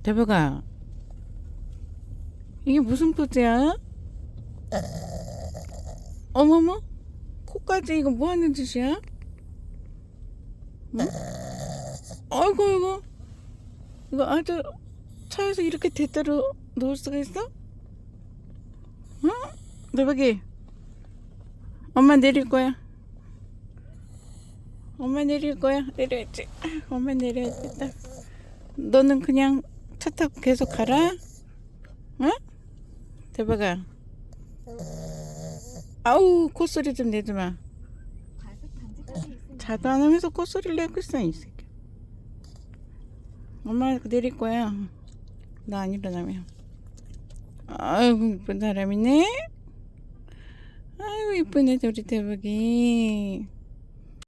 대박아, 이게 무슨 포즈야? 어머머, 코까지 이거 뭐 하는 짓이야? 응? 아이고, 아이고, 이거 아주 차에서 이렇게 대따로 놓을 수가 있어? 응? 대박이, 엄마 내릴 거야. 엄마 내릴 거야. 내려야지. 엄마 내려야겠다. 너는 그냥 차 타고 계속 가라. 응? 대박아. 아우, 콧소리 좀 내지 마. 자도 안 하면서 콧소리를 내고 있어, 이 새끼. 엄마 내릴 거야. 나 안 일어나면. 아이고, 이쁜 사람이네. 아이고, 이쁘네, 우리 대박이.